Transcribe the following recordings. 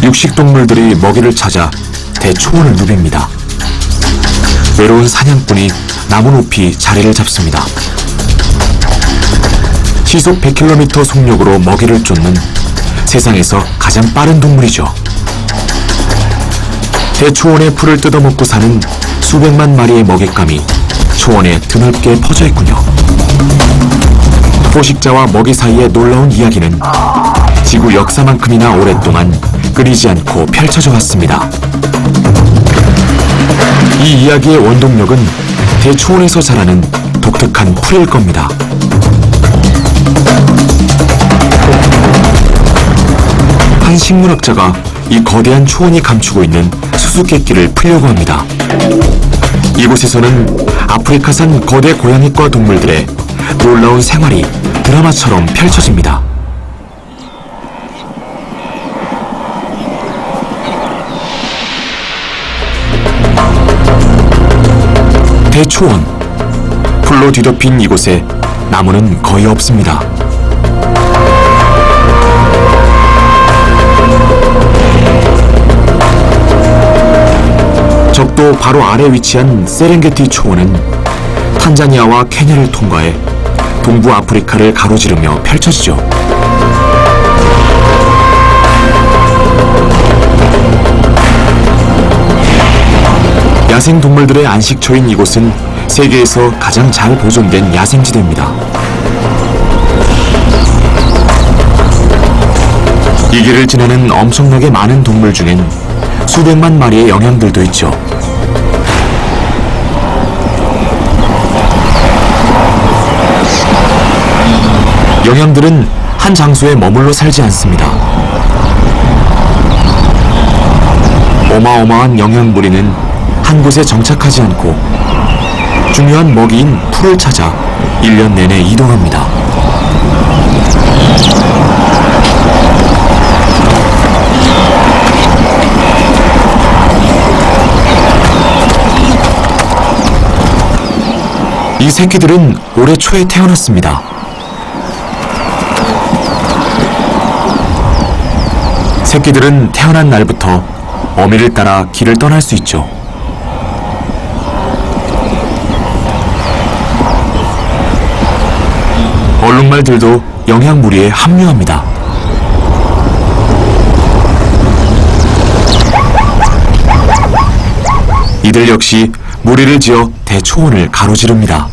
육식동물들이 먹이를 찾아 대초원을 누빕니다. 외로운 사냥꾼이 나무 높이 자리를 잡습니다. 시속 100km 속력으로 먹이를 쫓는 세상에서 가장 빠른 동물이죠. 대초원의 풀을 뜯어먹고 사는 수백만 마리의 먹잇감이 초원에 드넓게 퍼져 있군요. 포식자와 먹이 사이의 놀라운 이야기는 지구 역사만큼이나 오랫동안 끊이지 않고 펼쳐져 왔습니다. 이 이야기의 원동력은 대초원에서 자라는 독특한 풀일 겁니다. 한 식물학자가 이 거대한 초원이 감추고 있는 수수께끼를 풀려고 합니다. 이곳에서는 아프리카산 거대 고양이과 동물들의 놀라운 생활이 드라마처럼 펼쳐집니다. 대초원. 풀로 뒤덮인 이곳에 나무는 거의 없습니다. 적도 바로 아래 위치한 세렝게티 초원은 탄자니아와 케냐를 통과해 동부 아프리카를 가로지르며 펼쳐지죠. 야생동물들의 안식처인 이곳은 세계에서 가장 잘 보존된 야생지대입니다. 이 길을 지나는 엄청나게 많은 동물 중엔 수백만 마리의 영양들도 있죠. 영양들은 한 장소에 머물러 살지 않습니다. 어마어마한 영양무리는 한 곳에 정착하지 않고 중요한 먹이인 풀을 찾아 1년 내내 이동합니다. 이 새끼들은 올해 초에 태어났습니다. 새끼들은 태어난 날부터 어미를 따라 길을 떠날 수 있죠. 얼룩말들도 영양무리에 합류합니다. 이들 역시 무리를 지어 대초원을 가로지릅니다.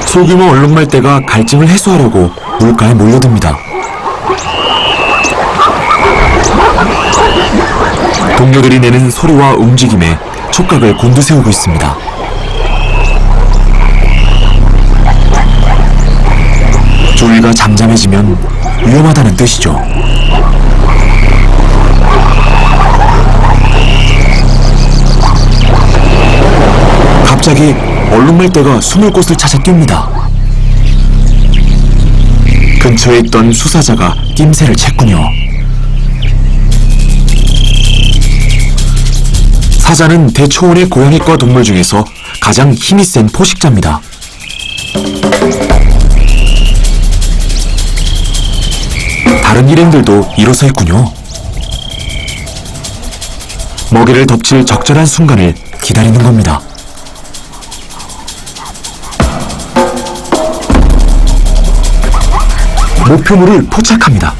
소규모 얼룩말떼가 갈증을 해소하려고 물가에 몰려듭니다. 동료들이 내는 소리와 움직임에 촉각을 곤두세우고 있습니다. 주위가 잠잠해지면 위험하다는 뜻이죠. 갑자기 얼룩말떼가 숨을 곳을 찾아 뜁니다. 근처에 있던 수사자가 낌새를 챘군요. 사자는 대초원의 고양이과 동물 중에서 가장 힘이 센 포식자입니다. 다른 일행들도 일어서 있군요. 먹이를 덮칠 적절한 순간을 기다리는 겁니다. 목표물을 포착합니다.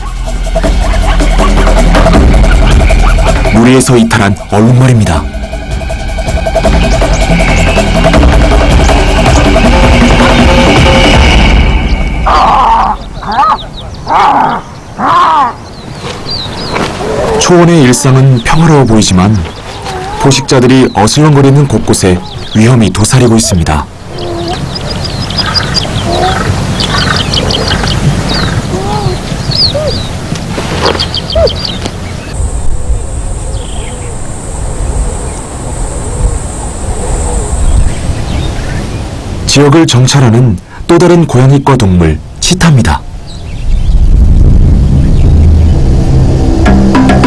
무리에서 이탈한 얼룩말입니다. 초원의 일상은 평화로워 보이지만 포식자들이 어슬렁거리는 곳곳에 위험이 도사리고 있습니다. 지역을 정찰하는 또 다른 고양이과 동물 치타입니다.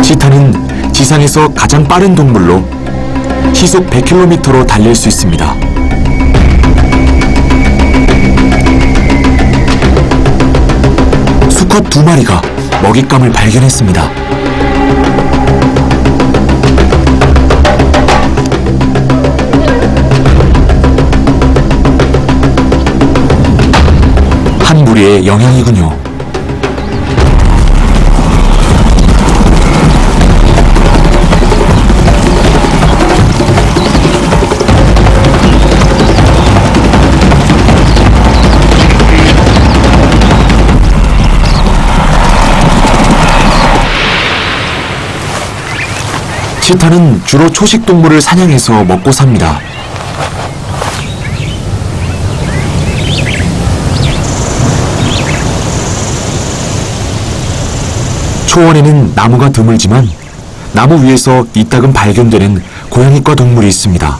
치타는 지상에서 가장 빠른 동물로 시속 100km로 달릴 수 있습니다. 치타 2마리가 먹잇감을 발견했습니다. 한 무리의 영향이군요. 치타는 주로 초식동물을 사냥해서 먹고 삽니다. 초원에는 나무가 드물지만 나무 위에서 이따금 발견되는 고양이과 동물이 있습니다.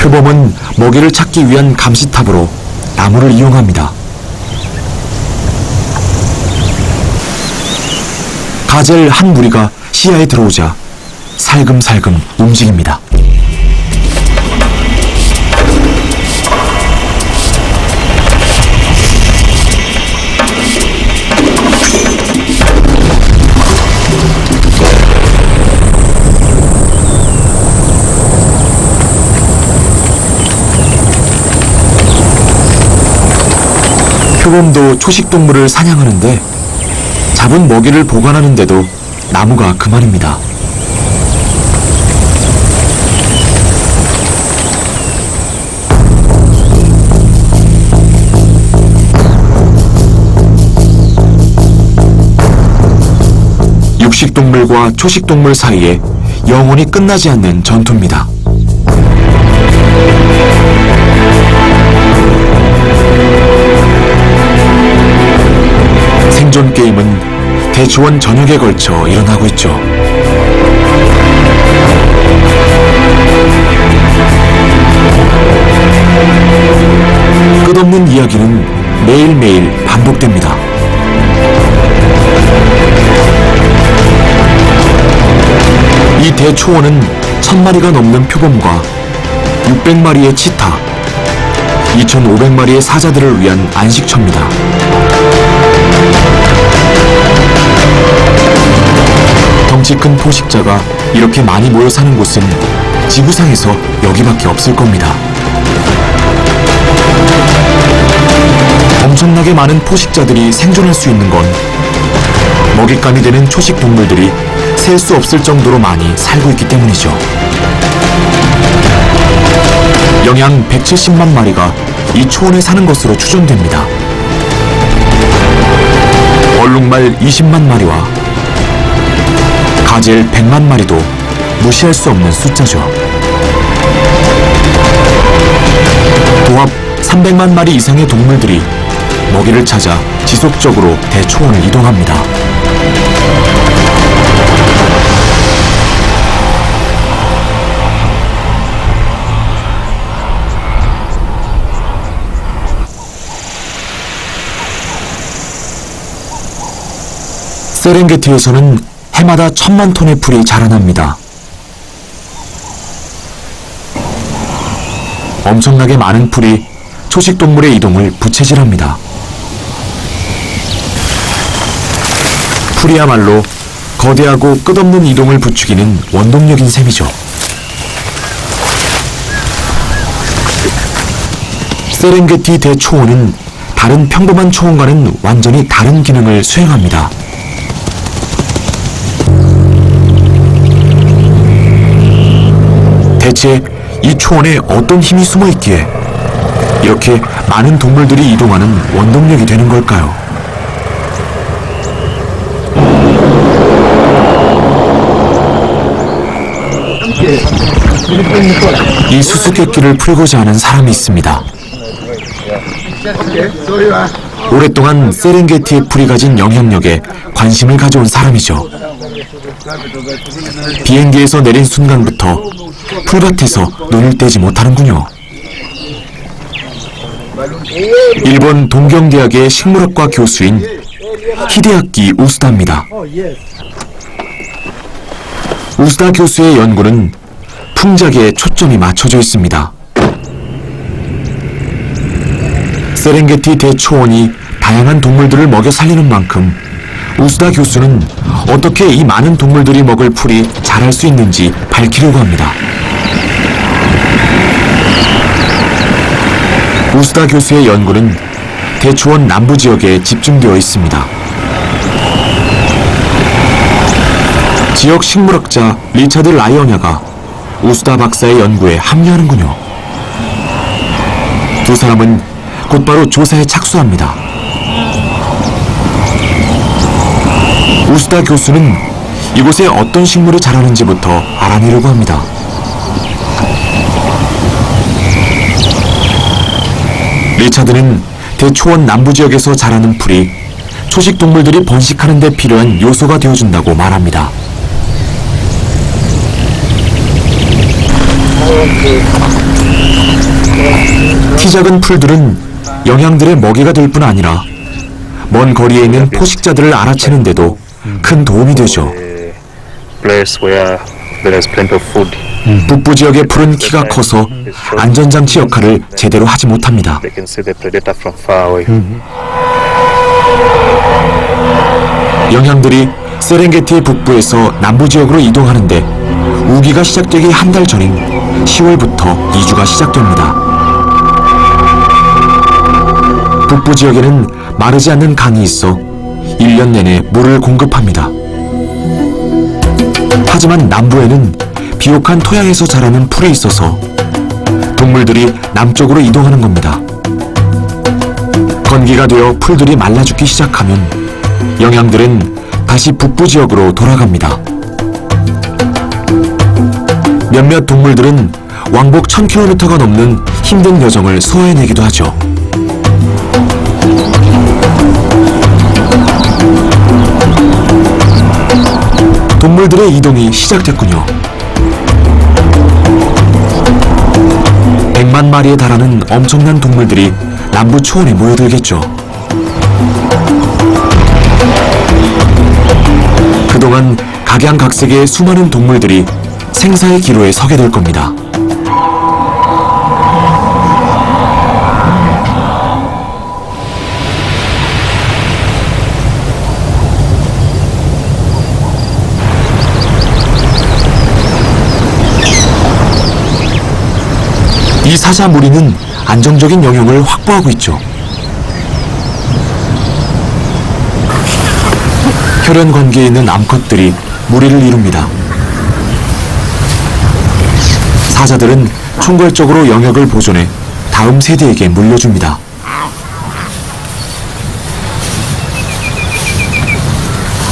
표범은 먹이를 찾기 위한 감시탑으로 나무를 이용합니다. 가젤 한 무리가 시야에 들어오자 살금살금 움직입니다. 표범도 초식동물을 사냥하는데 잡은 먹이를 보관하는데도 나무가 그만입니다. 육식동물과 초식동물 사이에 영원히 끝나지 않는 전투입니다. 생존 게임은 대초원 전역에 걸쳐 일어나고 있죠. 끝없는 이야기는 매일매일 반복됩니다. 이 대초원은 1000마리가 넘는 표범과 600마리의 치타, 2500마리의 사자들을 위한 안식처입니다. 덩치 큰 포식자가 이렇게 많이 모여 사는 곳은 지구상에서 여기밖에 없을 겁니다. 엄청나게 많은 포식자들이 생존할 수 있는 건 먹잇감이 되는 초식 동물들이 셀 수 없을 정도로 많이 살고 있기 때문이죠. 영양 170만 마리가 이 초원에 사는 것으로 추정됩니다. 얼룩말 20만 마리와 가젤 100만 마리도 무시할 수 없는 숫자죠. 도합 300만 마리 이상의 동물들이 먹이를 찾아 지속적으로 대초원을 이동합니다. 세렝게티에서는 해마다 1000만 톤의 풀이 자라납니다. 엄청나게 많은 풀이 초식동물의 이동을 부채질합니다. 풀이야말로 거대하고 끝없는 이동을 부추기는 원동력인 셈이죠. 세렝게티 대초원은 다른 평범한 초원과는 완전히 다른 기능을 수행합니다. 대체 이 초원에 어떤 힘이 숨어 있기에 이렇게 많은 동물들이 이동하는 원동력이 되는 걸까요? 이 수수께끼를 풀고자 하는 사람이 있습니다. 오랫동안 세렝게티의 풀이 가진 영향력에 관심을 가져온 사람이죠. 비행기에서 내린 순간부터 풀밭에서 눈을 떼지 못하는군요. 일본 동경대학의 식물학과 교수인 히데아키 우스다입니다. 우스다 교수의 연구는 풍작에 초점이 맞춰져 있습니다. 세렝게티 대초원이 다양한 동물들을 먹여 살리는 만큼 우스다 교수는 어떻게 이 많은 동물들이 먹을 풀이 자랄 수 있는지 밝히려고 합니다. 우스다 교수의 연구는 대초원 남부 지역에 집중되어 있습니다. 지역 식물학자 리차드 라이어냐가 우스다 박사의 연구에 합류하는군요. 두 사람은 곧바로 조사에 착수합니다. 우스다 교수는 이곳에 어떤 식물이 자라는지부터 알아내려고 합니다. 리차드는 대초원 남부 지역에서 자라는 풀이 초식 동물들이 번식하는 데 필요한 요소가 되어준다고 말합니다. 키 작은 풀들은 영양들의 먹이가 될 뿐 아니라 먼 거리에 있는 포식자들을 알아채는 데도 큰 도움이 되죠. 북부 지역의 풀은 키가 커서 안전장치 역할을 제대로 하지 못합니다. 영양들이 세렝게티 북부에서 남부 지역으로 이동하는데 우기가 시작되기 한 달 전인 10월부터 이주가 시작됩니다. 북부 지역에는 마르지 않는 강이 있어 1년 내내 물을 공급합니다. 하지만 남부에는 비옥한 토양에서 자라는 풀이 있어서 동물들이 남쪽으로 이동하는 겁니다. 건기가 되어 풀들이 말라 죽기 시작하면 영양들은 다시 북부 지역으로 돌아갑니다. 몇몇 동물들은 왕복 1000km가 넘는 힘든 여정을 소화해내기도 하죠. 동물들의 이동이 시작됐군요. 100만 마리에 달하는 엄청난 동물들이 남부 초원에 모여들겠죠. 그동안 각양각색의 수많은 동물들이 생사의 기로에 서게 될 겁니다. 이 사자 무리는 안정적인 영역을 확보하고 있죠. 혈연 관계에 있는 암컷들이 무리를 이룹니다. 사자들은 총괄적으로 영역을 보존해 다음 세대에게 물려줍니다.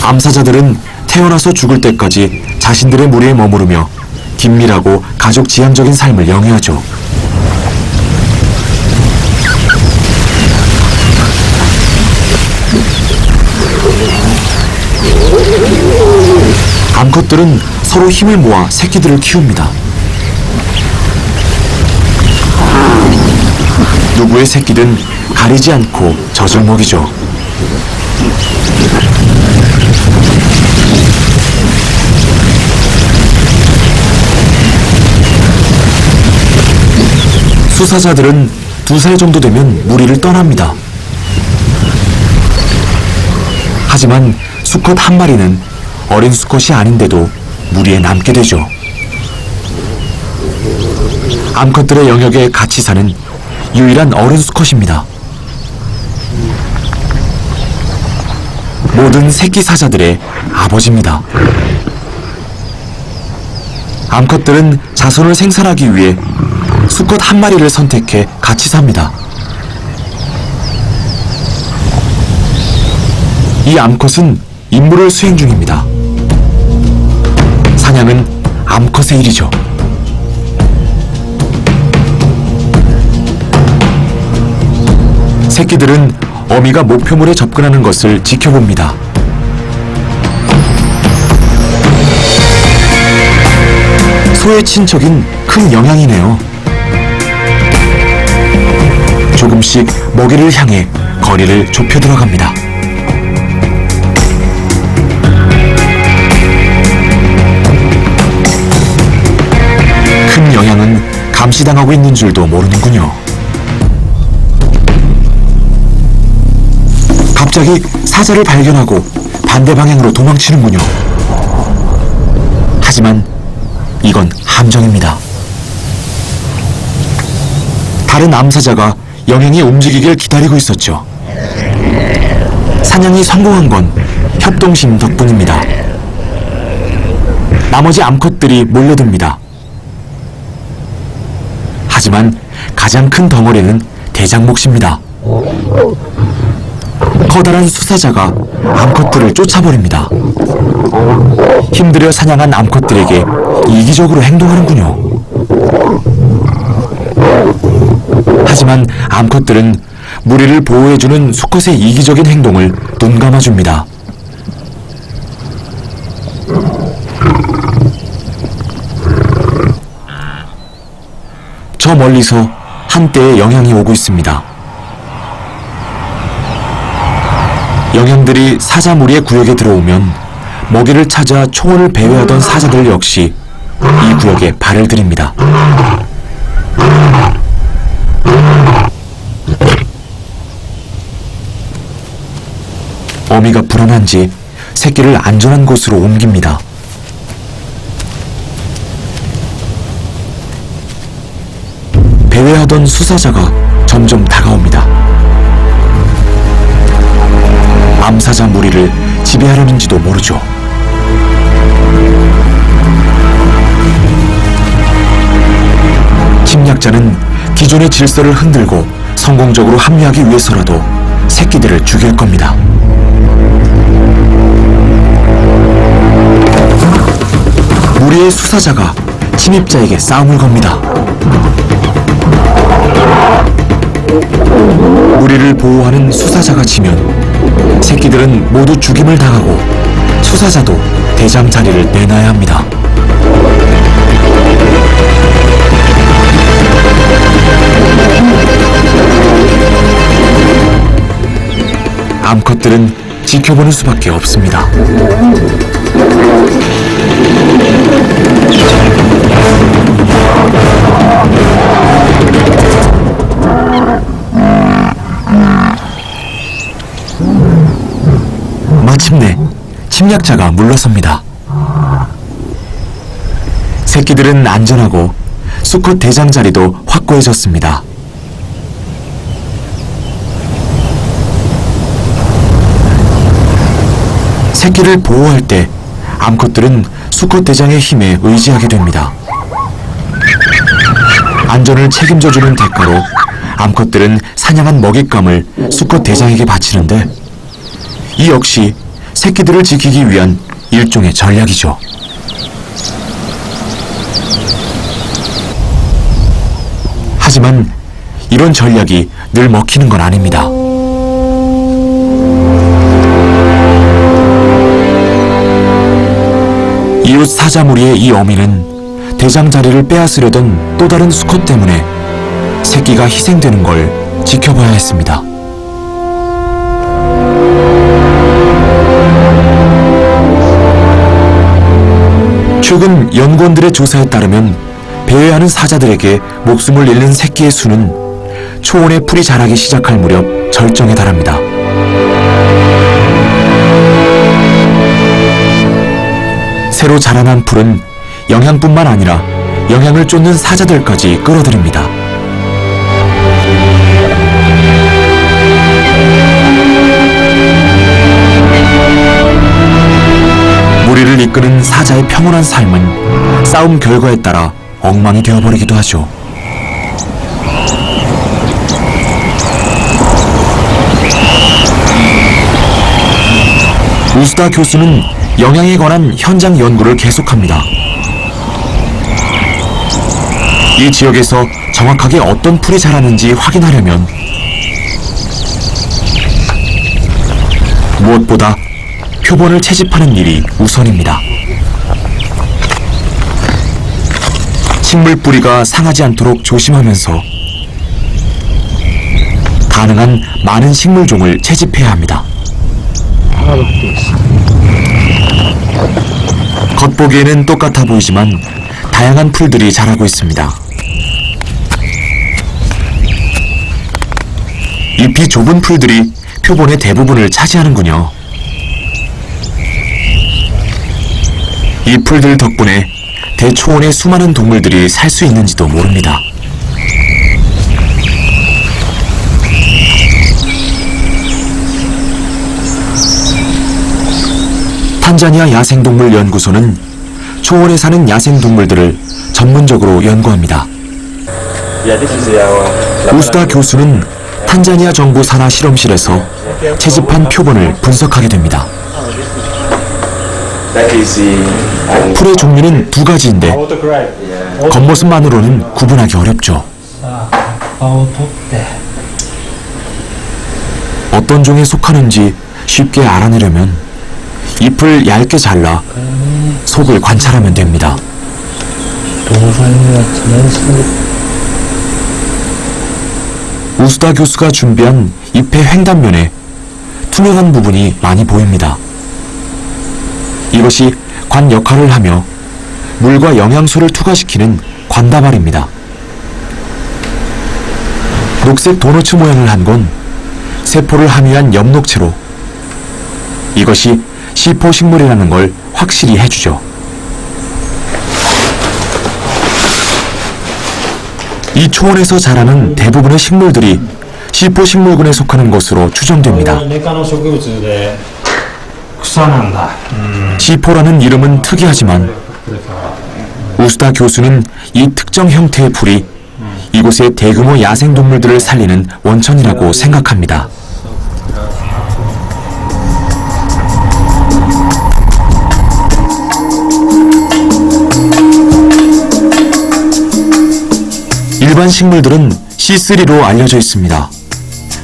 암사자들은 태어나서 죽을 때까지 자신들의 무리에 머무르며 긴밀하고 가족 지향적인 삶을 영위하죠. 암컷들은 서로 힘을 모아 새끼들을 키웁니다. 누구의 새끼든 가리지 않고 젖을 먹이죠. 수사자들은 2살 정도 되면 무리를 떠납니다. 하지만 수컷 한 마리는 어린 수컷이 아닌데도 무리에 남게 되죠. 암컷들의 영역에 같이 사는 유일한 어른 수컷입니다. 모든 새끼 사자들의 아버지입니다. 암컷들은 자손을 생산하기 위해 수컷 한 마리를 선택해 같이 삽니다. 이 암컷은 임무를 수행 중입니다. 사냥은 암컷의 일이죠. 새끼들은 어미가 목표물에 접근하는 것을 지켜봅니다. 소의 친척인 큰 영양이네요. 조금씩 먹이를 향해 거리를 좁혀 들어갑니다. 감시당하고 있는 줄도 모르는군요. 갑자기 사자를 발견하고 반대 방향으로 도망치는군요. 하지만 이건 함정입니다. 다른 암사자가 영양이 움직이길 기다리고 있었죠. 사냥이 성공한 건 협동심 덕분입니다. 나머지 암컷들이 몰려듭니다. 하지만 가장 큰 덩어리는 대장몫입니다. 커다란 수사자가 암컷들을 쫓아버립니다. 힘들여 사냥한 암컷들에게 이기적으로 행동하는군요. 하지만 암컷들은 무리를 보호해주는 수컷의 이기적인 행동을 눈감아줍니다. 저 멀리서 한때의 영양이 오고 있습니다. 영양들이 사자 무리의 구역에 들어오면 먹이를 찾아 초원을 배회하던 사자들 역시 이 구역에 발을 들입니다. 어미가 불안한지 새끼를 안전한 곳으로 옮깁니다. 배회하던 수사자가 점점 다가옵니다. 암사자 무리를 지배하려는지도 모르죠. 침략자는 기존의 질서를 흔들고 성공적으로 합류하기 위해서라도 새끼들을 죽일 겁니다. 무리의 수사자가 침입자에게 싸움을 겁니다. 무리를 보호하는 수사자가 지면 새끼들은 모두 죽임을 당하고 수사자도 대장 자리를 내놔야 합니다. 암컷들은 지켜보는 수밖에 없습니다. 마침내 침략자가 물러섭니다. 새끼들은 안전하고 수컷 대장 자리도 확고해졌습니다. 새끼를 보호할 때 암컷들은 수컷 대장의 힘에 의지하게 됩니다. 안전을 책임져주는 대가로 암컷들은 사냥한 먹잇감을 수컷 대장에게 바치는데 이 역시 새끼들을 지키기 위한 일종의 전략이죠. 하지만 이런 전략이 늘 먹히는 건 아닙니다. 이웃 사자 무리의 이 어미는 대장 자리를 빼앗으려던 또 다른 수컷 때문에 새끼가 희생되는 걸 지켜봐야 했습니다. 최근 연구원들의 조사에 따르면 배회하는 사자들에게 목숨을 잃는 새끼의 수는 초원에 풀이 자라기 시작할 무렵 절정에 달합니다. 새로 자라난 풀은 영양뿐만 아니라 영양을 쫓는 사자들까지 끌어들입니다. 무리를 이끄는 사자의 평온한 삶은 싸움 결과에 따라 엉망이 되어버리기도 하죠. 우스다 교수는 영양에 관한 현장 연구를 계속합니다. 이 지역에서 정확하게 어떤 풀이 자라는지 확인하려면 무엇보다 표본을 채집하는 일이 우선입니다. 식물 뿌리가 상하지 않도록 조심하면서 가능한 많은 식물종을 채집해야 합니다. 겉보기에는 똑같아 보이지만 다양한 풀들이 자라고 있습니다. 잎이 좁은 풀들이 표본의 대부분을 차지하는군요. 이 풀들 덕분에 대초원의 수많은 동물들이 살 수 있는지도 모릅니다. 탄자니아 야생동물연구소는 초원에 사는 야생동물들을 전문적으로 연구합니다. 우스다 교수는 탄자니아 정부 산하 실험실에서 채집한 표본을 분석하게 됩니다. 풀의 종류는 두 가지인데 겉모습만으로는 구분하기 어렵죠. 어떤 종에 속하는지 쉽게 알아내려면 잎을 얇게 잘라 속을 관찰하면 됩니다. 우스다 교수가 준비한 잎의 횡단면에 투명한 부분이 많이 보입니다. 이것이 관 역할을 하며 물과 영양소를 투과시키는 관다발입니다. 녹색 도너츠 모양을 한 건 세포를 함유한 엽록체로 이것이 시포식물이라는 걸 확실히 해주죠. 이 초원에서 자라는 대부분의 식물들이 시포식물군에 속하는 것으로 추정됩니다. 시포라는 이름은 특이하지만 우스다 교수는 이 특정 형태의 풀이 이곳의 대규모 야생동물들을 살리는 원천이라고 생각합니다. 일반 식물들은 C3로 알려져 있습니다.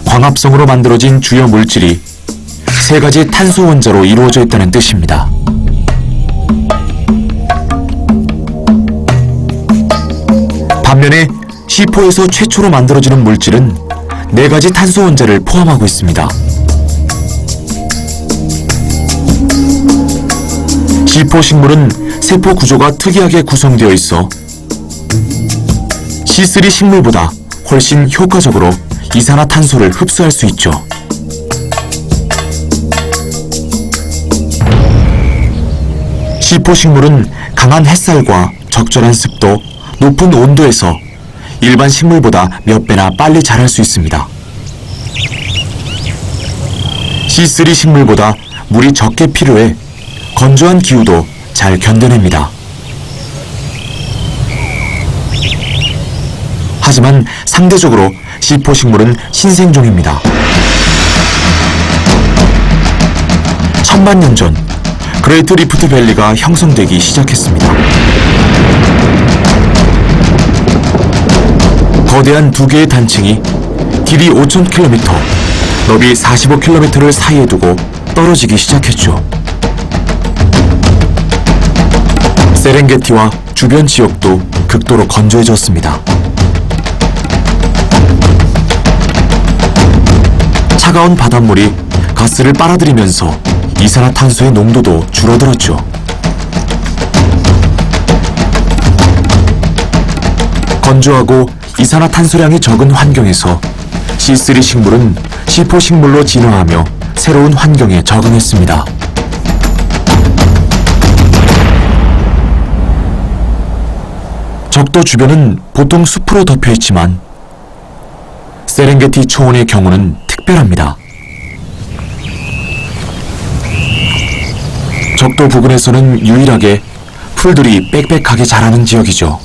광합성으로 만들어진 주요 물질이 세 가지 탄소 원자로 이루어져 있다는 뜻입니다. 반면에 C4에서 최초로 만들어지는 물질은 네 가지 탄소 원자를 포함하고 있습니다. C4 식물은 세포 구조가 특이하게 구성되어 있어 C3 식물보다 훨씬 효과적으로 이산화탄소를 흡수할 수 있죠. C4 식물은 강한 햇살과 적절한 습도, 높은 온도에서 일반 식물보다 몇 배나 빨리 자랄 수 있습니다. C3 식물보다 물이 적게 필요해 건조한 기후도 잘 견뎌냅니다. 하지만 상대적으로 C4 식물은 신생종입니다. 천만 년 전 그레이트 리프트 밸리가 형성되기 시작했습니다. 거대한 두 개의 단층이 길이 5,000km, 너비 45km를 사이에 두고 떨어지기 시작했죠. 세렝게티와 주변 지역도 극도로 건조해졌습니다. 차가운 바닷물이 가스를 빨아들이면서 이산화탄소의 농도도 줄어들었죠. 건조하고 이산화탄소량이 적은 환경에서 C3 식물은 C4 식물로 진화하며 새로운 환경에 적응했습니다. 적도 주변은 보통 숲으로 덮여 있지만 세렝게티 초원의 경우는 특별합니다. 적도 부근에서는 유일하게 풀들이 빽빽하게 자라는 지역이죠.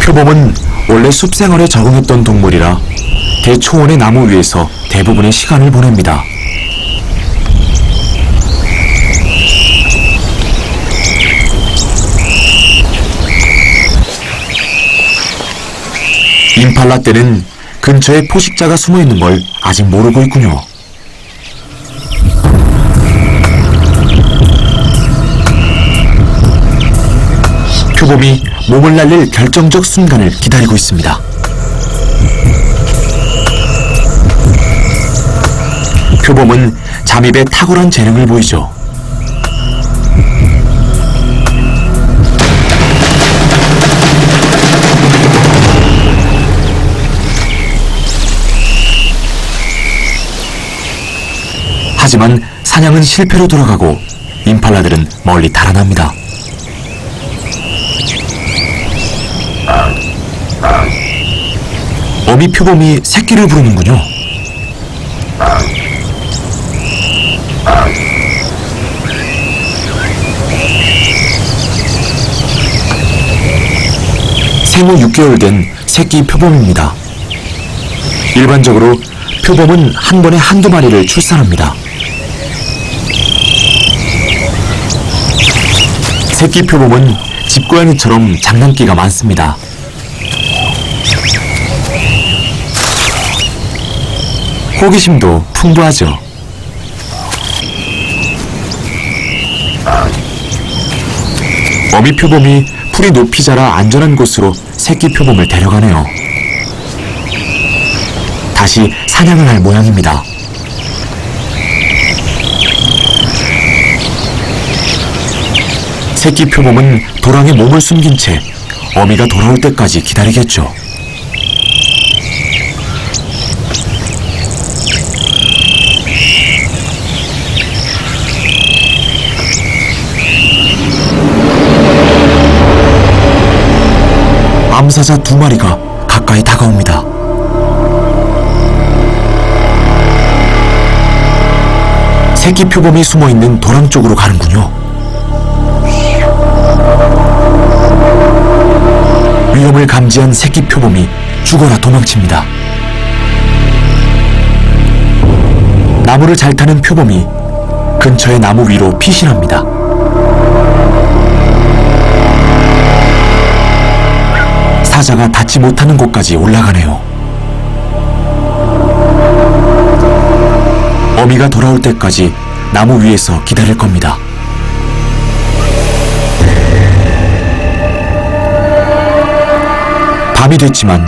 표범은 원래 숲생활에 적응했던 동물이라 대초원의 나무 위에서 대부분의 시간을 보냅니다. 임팔라 떼는 근처에 포식자가 숨어있는 걸 아직 모르고 있군요. 표범이 몸을 날릴 결정적 순간을 기다리고 있습니다. 표범은 잠입에 탁월한 재능을 보이죠. 하지만 사냥은 실패로 돌아가고 임팔라들은 멀리 달아납니다. 어미 표범이 새끼를 부르는군요. 생후 6개월 된 새끼 표범입니다. 일반적으로 표범은 한 번에 한두 마리를 출산합니다. 새끼 표범은 집고양이처럼 장난기가 많습니다. 호기심도 풍부하죠. 어미 표범이 풀이 높이 자라 안전한 곳으로 새끼 표범을 데려가네요. 다시 사냥을 할 모양입니다. 새끼 표범은 도랑에 몸을 숨긴 채 어미가 돌아올 때까지 기다리겠죠. 암사자 2마리가 가까이 다가옵니다. 새끼 표범이 숨어있는 도랑 쪽으로 가는군요. 위험을 감지한 새끼 표범이 죽어라 도망칩니다. 나무를 잘 타는 표범이 근처의 나무 위로 피신합니다. 사자가 닿지 못하는 곳까지 올라가네요. 어미가 돌아올 때까지 나무 위에서 기다릴 겁니다. 밤이 됐지만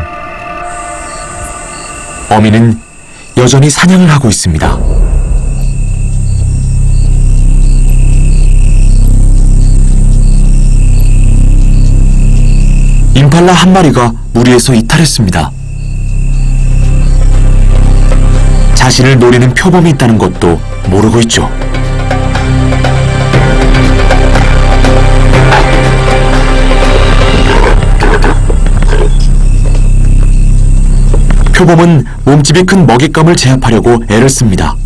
어미는 여전히 사냥을 하고 있습니다. 임팔라 한 마리가 무리에서 이탈했습니다. 자신을 노리는 표범이 있다는 것도 모르고 있죠. 표범은 몸집이 큰 먹잇감을 제압하려고 애를 씁니다.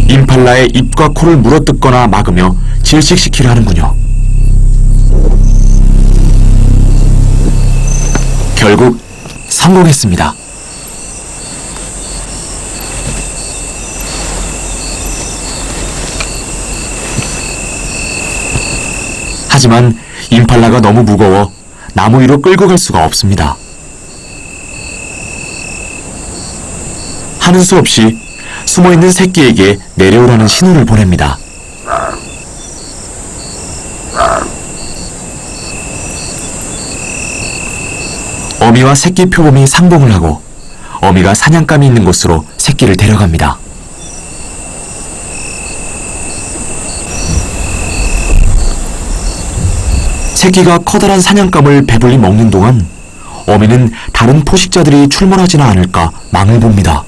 임팔라의 입과 코를 물어뜯거나 막으며 질식시키려 하는군요. 결국 성공했습니다. 하지만 임팔라가 너무 무거워 나무 위로 끌고 갈 수가 없습니다. 하는 수 없이 숨어있는 새끼에게 내려오라는 신호를 보냅니다. 어미와 새끼 표범이 상봉을 하고 어미가 사냥감이 있는 곳으로 새끼를 데려갑니다. 새끼가 커다란 사냥감을 배불리 먹는 동안 어미는 다른 포식자들이 출몰하지는 않을까 망을 봅니다.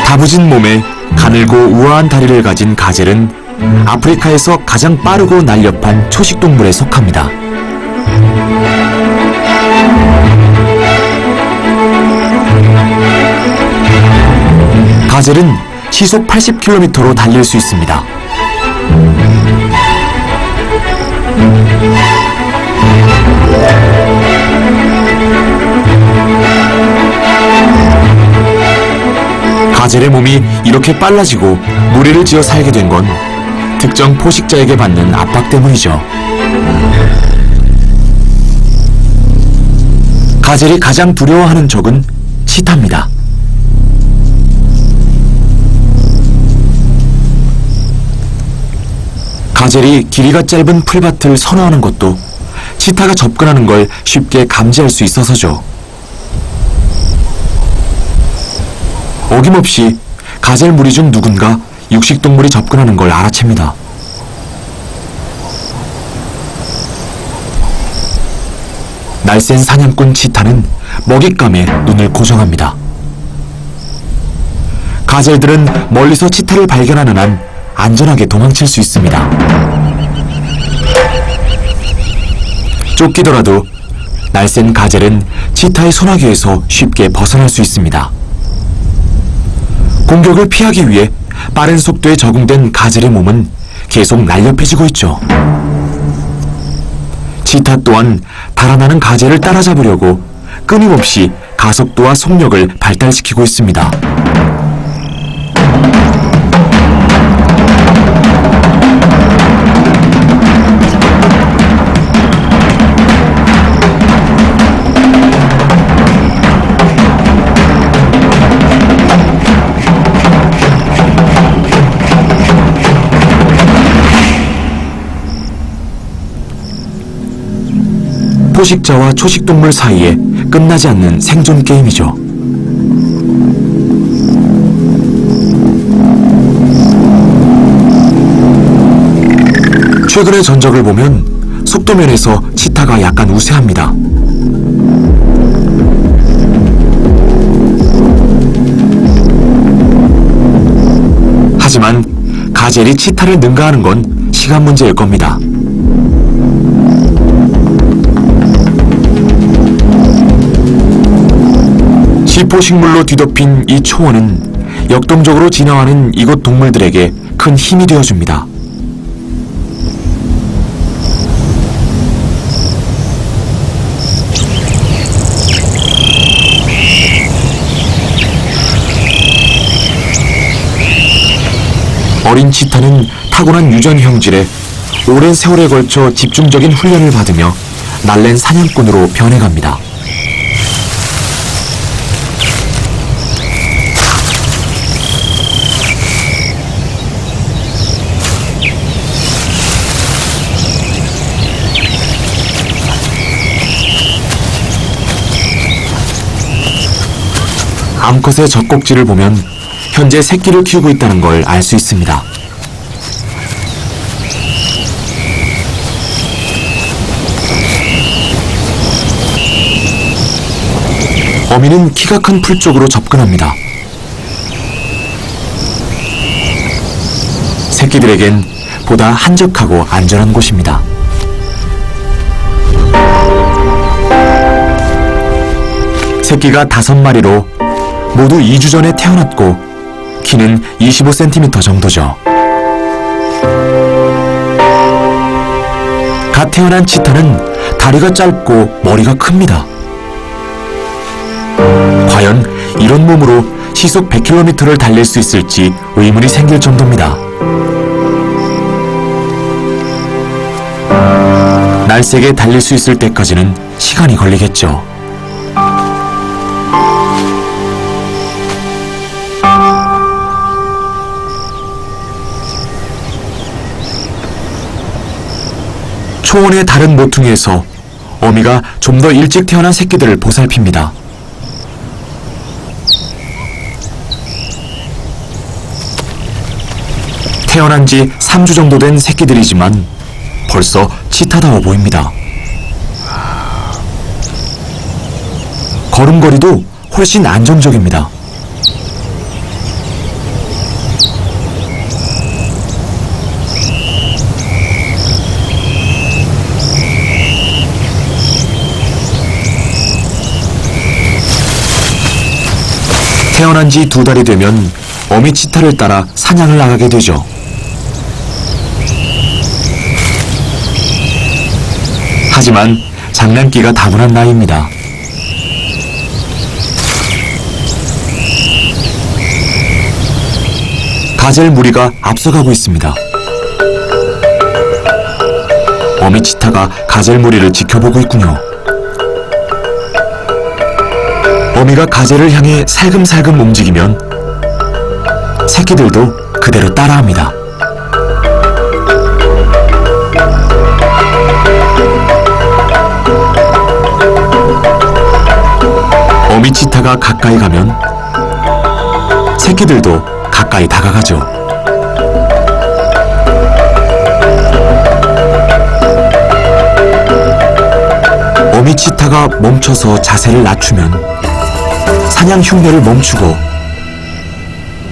다부진 몸에 가늘고 우아한 다리를 가진 가젤은 아프리카에서 가장 빠르고 날렵한 초식동물에 속합니다. 가젤은 시속 80km로 달릴 수 있습니다. 가젤의 몸이 이렇게 빨라지고 무리를 지어 살게 된 건 특정 포식자에게 받는 압박 때문이죠. 가젤이 가장 두려워하는 적은 치타입니다. 가젤이 길이가 짧은 풀밭을 선호하는 것도 치타가 접근하는 걸 쉽게 감지할 수 있어서죠. 어김없이 가젤 무리 중 누군가 육식동물이 접근하는 걸 알아챕니다. 날쌘 사냥꾼 치타는 먹잇감에 눈을 고정합니다. 가젤들은 멀리서 치타를 발견하는 한 안전하게 도망칠 수 있습니다. 쫓기더라도 날쌘 가젤은 치타의 소나기에서 쉽게 벗어날 수 있습니다. 공격을 피하기 위해 빠른 속도에 적응된 가젤의 몸은 계속 날렵해지고 있죠. 치타 또한 달아나는 가젤을 따라잡으려고 끊임없이 가속도와 속력을 발달시키고 있습니다. 포식자와 초식동물 사이에 끝나지 않는 생존 게임이죠. 최근의 전적을 보면 속도면에서 치타가 약간 우세합니다. 하지만 가젤이 치타를 능가하는 건 시간 문제일 겁니다. 시포식물로 뒤덮인 이 초원은 역동적으로 진화하는 이곳 동물들에게 큰 힘이 되어줍니다. 어린 치타는 타고난 유전 형질에 오랜 세월에 걸쳐 집중적인 훈련을 받으며 날랜 사냥꾼으로 변해갑니다. 암컷의 젖꼭지를 보면 현재 새끼를 키우고 있다는 걸 알 수 있습니다. 어미는 키가 큰 풀 쪽으로 접근합니다. 새끼들에겐 보다 한적하고 안전한 곳입니다. 새끼가 5마리로 모두 2주 전에 태어났고 키는 25cm 정도죠. 갓 태어난 치타는 다리가 짧고 머리가 큽니다. 과연 이런 몸으로 시속 100km를 달릴 수 있을지 의문이 생길 정도입니다. 날쌔게 달릴 수 있을 때까지는 시간이 걸리겠죠. 초원의 다른 모퉁이에서 어미가 좀 더 일찍 태어난 새끼들을 보살핍니다. 태어난 지 3주 정도 된 새끼들이지만 벌써 치타다워 보입니다. 걸음걸이도 훨씬 안정적입니다. 태어난 지 2달이 되면 어미 치타를 따라 사냥을 나가게 되죠. 하지만 장난기가 다분한 나이입니다. 가젤 무리가 앞서가고 있습니다. 어미 치타가 가젤 무리를 지켜보고 있군요. 어미가 가젤을 향해 살금살금 움직이면 새끼들도 그대로 따라합니다. 치타가 가까이 가면 새끼들도 가까이 다가가죠. 어미 치타가 멈춰서 자세를 낮추면 사냥 흉내를 멈추고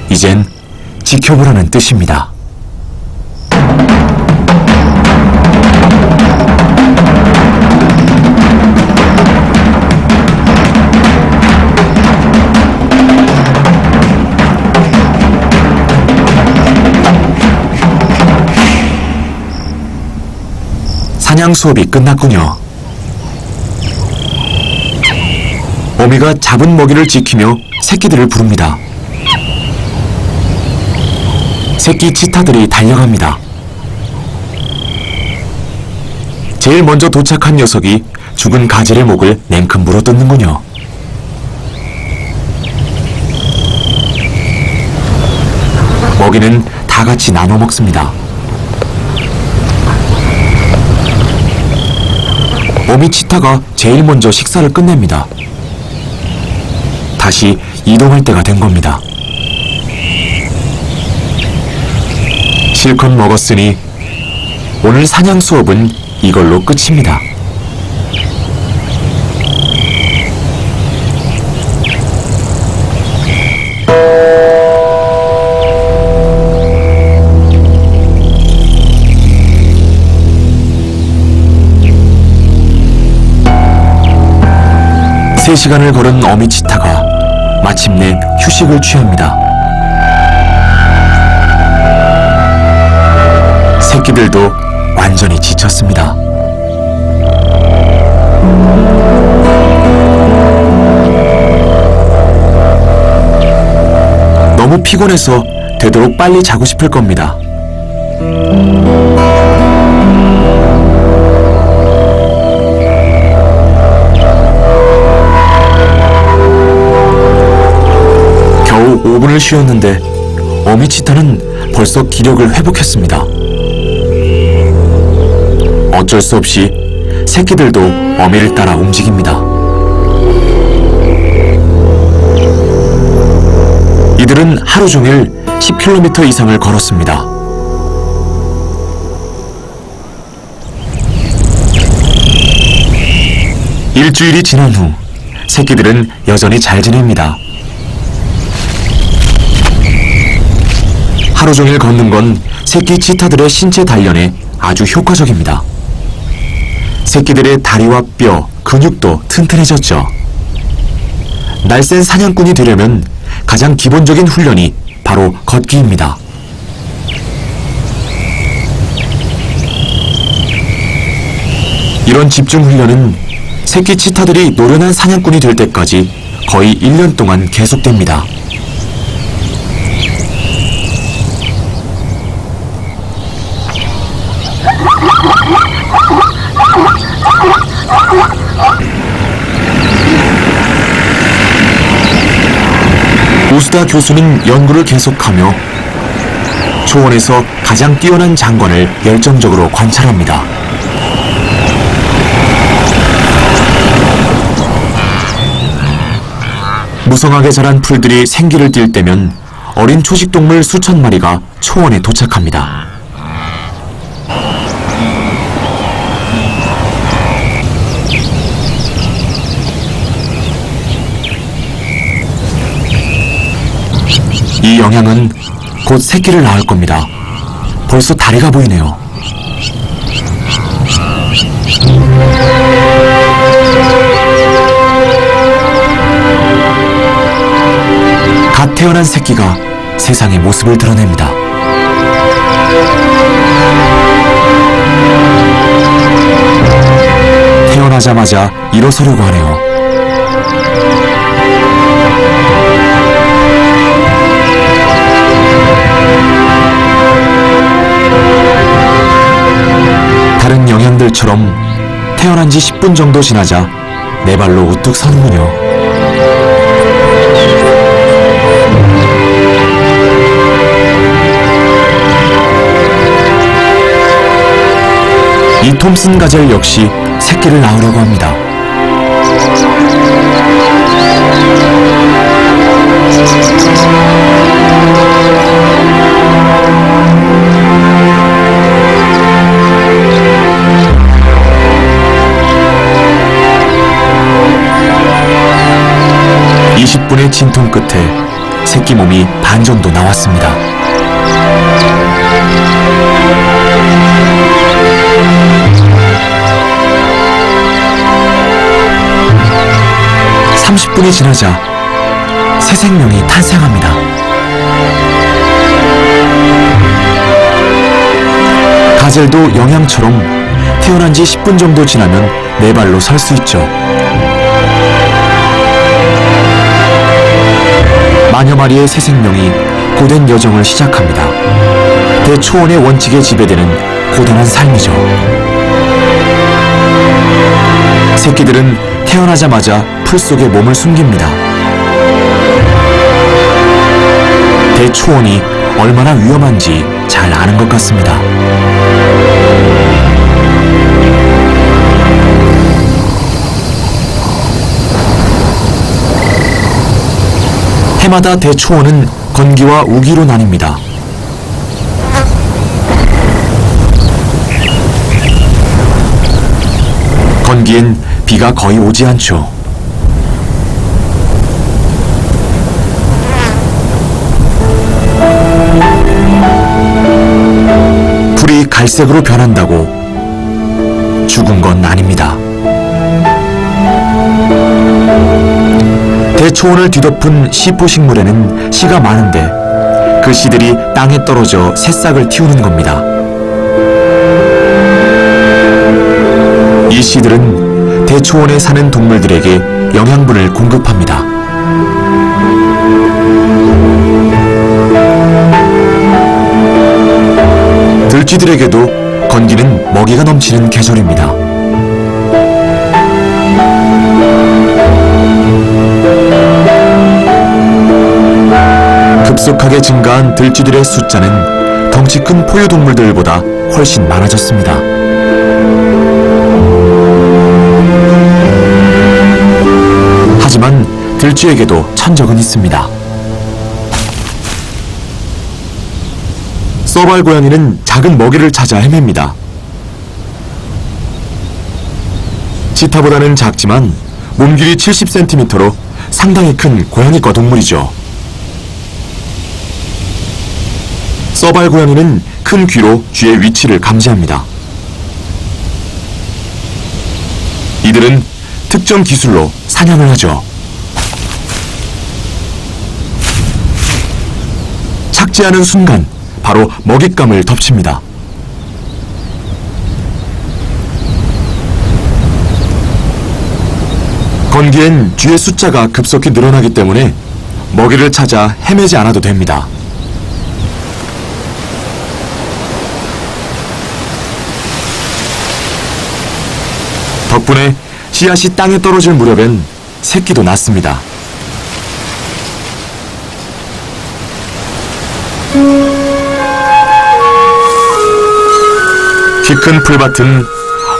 이젠 지켜보라는 뜻입니다. 사냥 수업이 끝났군요. 어미가 잡은 먹이를 지키며 새끼들을 부릅니다. 새끼 치타들이 달려갑니다. 제일 먼저 도착한 녀석이 죽은 가젤의 목을 냉큼 물어뜯는군요. 먹이는 다 같이 나눠 먹습니다. 어미 치타가 제일 먼저 식사를 끝냅니다. 다시 이동할 때가 된 겁니다. 실컷 먹었으니 오늘 사냥 수업은 이걸로 끝입니다. 세 시간을 걸은 어미 치타가 마침내 휴식을 취합니다. 새끼들도 완전히 지쳤습니다. 너무 피곤해서 되도록 빨리 자고 싶을 겁니다. 겨우 5분을 쉬었는데 어미 치타는 벌써 기력을 회복했습니다. 어쩔 수 없이 새끼들도 어미를 따라 움직입니다. 이들은 하루 종일 10km 이상을 걸었습니다. 일주일이 지난 후 새끼들은 여전히 잘 지냅니다. 하루 종일 걷는 건 새끼 치타들의 신체 단련에 아주 효과적입니다. 새끼들의 다리와 뼈, 근육도 튼튼해졌죠. 날쌘 사냥꾼이 되려면 가장 기본적인 훈련이 바로 걷기입니다. 이런 집중 훈련은 새끼 치타들이 노련한 사냥꾼이 될 때까지 거의 1년 동안 계속됩니다. 우스다 교수는 연구를 계속하며 초원에서 가장 뛰어난 장관을 열정적으로 관찰합니다. 무성하게 자란 풀들이 생기를 띨 때면 어린 초식동물 수천 마리가 초원에 도착합니다. 이 영양은 곧 새끼를 낳을 겁니다. 벌써 다리가 보이네요. 갓 태어난 새끼가 세상의 모습을 드러냅니다. 태어나자마자 일어서려고 하네요. 다른 영양들처럼 태어난 지 10분 정도 지나자 네 발로 우뚝 서는군요. 이 톰슨 가젤 역시 새끼를 낳으려고 합니다. 20분의 진통 끝에 새끼 몸이 반 정도 나왔습니다. (30분이) 지나자 새 생명이 탄생합니다. 가젤도 영양처럼 태어난 지 10분 정도 지나면 네 발로 설 수 있죠. 만여 마리의 새 생명이 고된 여정을 시작합니다. 대초원의 원칙에 지배되는 고단한 삶이죠. 새끼들은 태어나자마자 풀 속에 몸을 숨깁니다. 대초원이 얼마나 위험한지 잘 아는 것 같습니다. 해마다 대초원은 건기와 우기로 나뉩니다. 건기엔 비가 거의 오지 않죠. 풀이 갈색으로 변한다고 죽은 건 아닙니다. 대초원을 뒤덮은 시포식물에는 씨가 많은데 그 씨들이 땅에 떨어져 새싹을 틔우는 겁니다. 이 씨들은 대초원에 사는 동물들에게 영양분을 공급합니다. 들쥐들에게도 건기는 먹이가 넘치는 계절입니다. 급속하게 증가한 들쥐들의 숫자는 덩치 큰 포유동물들보다 훨씬 많아졌습니다. 하지만 들쥐에게도 천적은 있습니다. 서발 고양이는 작은 먹이를 찾아 헤맵니다. 치타보다는 작지만 몸길이 70cm로 상당히 큰 고양이과 동물이죠. 서발 고양이는 큰 귀로 쥐의 위치를 감지합니다. 이들은 특정 기술로 사냥을 하죠. 착지하는 순간 바로 먹잇감을 덮칩니다. 건기엔 쥐의 숫자가 급속히 늘어나기 때문에 먹이를 찾아 헤매지 않아도 됩니다. 덕분에 씨앗이 땅에 떨어질 무렵엔 새끼도 낳습니다. 키 큰 풀밭은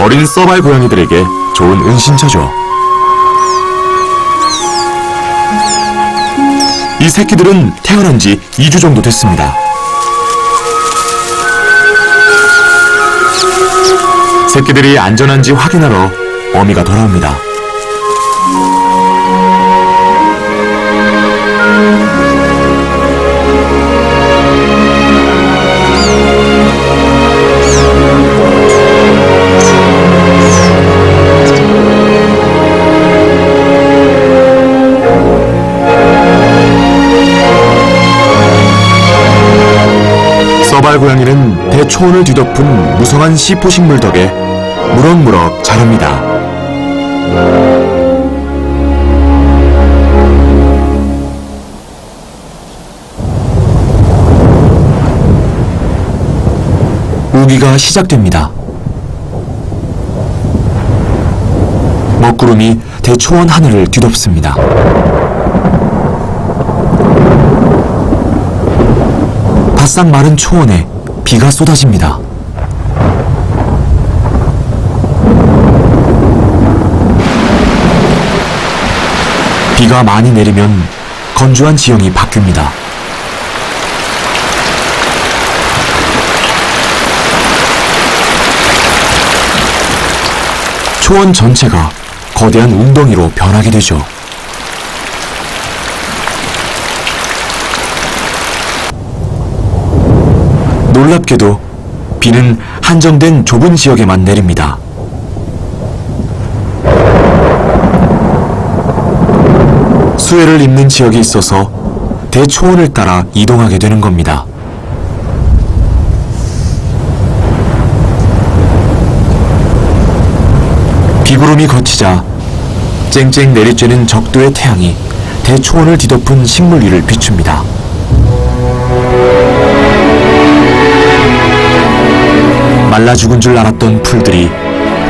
어린 서발 고양이들에게 좋은 은신처죠. 이 새끼들은 태어난 지 2주 정도 됐습니다. 새끼들이 안전한지 확인하러 어미가 돌아옵니다. 서발 고양이는 대초원을 뒤덮은 무성한 시포식물 덕에 무럭무럭 자랍니다. 우기가 시작됩니다. 먹구름이 대초원 하늘을 뒤덮습니다. 바싹 마른 초원에 비가 쏟아집니다. 비가 많이 내리면 건조한 지형이 바뀝니다. 초원 전체가 거대한 웅덩이로 변하게 되죠. 놀랍게도 비는 한정된 좁은 지역에만 내립니다. 수해를 입는 지역이 있어서 대초원을 따라 이동하게 되는 겁니다. 비구름이 걷히자 쨍쨍 내리쬐는 적도의 태양이 대초원을 뒤덮은 식물 위를 비춥니다. 말라 죽은 줄 알았던 풀들이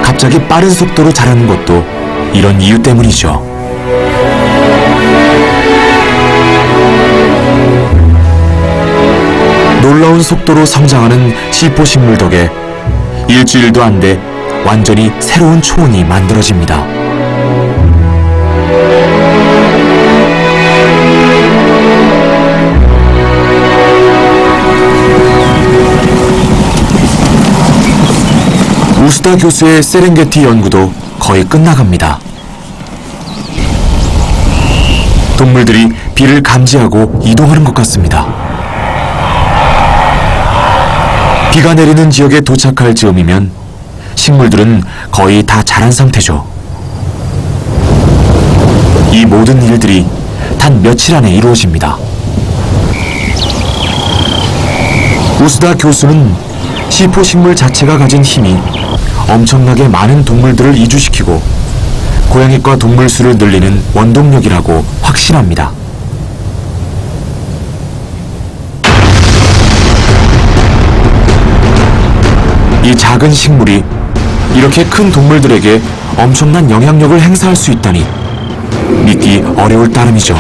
갑자기 빠른 속도로 자라는 것도 이런 이유 때문이죠. 놀라운 속도로 성장하는 시포식물 덕에 일주일도 안 돼 완전히 새로운 초원이 만들어집니다. 우스다 교수의 세렝게티 연구도 거의 끝나갑니다. 동물들이 비를 감지하고 이동하는 것 같습니다. 비가 내리는 지역에 도착할 즈음이면 식물들은 거의 다 자란 상태죠. 이 모든 일들이 단 며칠 안에 이루어집니다. 우스다 교수는 시포식물 자체가 가진 힘이 엄청나게 많은 동물들을 이주시키고 고양이과 동물 수를 늘리는 원동력이라고 확신합니다. 이 작은 식물이 이렇게 큰 동물들에게 엄청난 영향력을 행사할 수 있다니 믿기 어려울 따름이죠.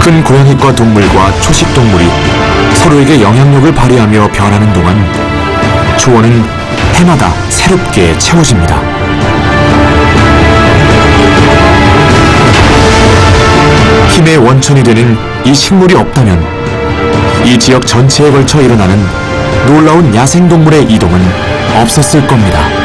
큰 고양이과 동물과 초식 동물이 서로에게 영향력을 발휘하며 변하는 동안 초원은 해마다 새롭게 채워집니다. 힘의 원천이 되는 이 식물이 없다면 이 지역 전체에 걸쳐 일어나는 놀라운 야생동물의 이동은 없었을 겁니다.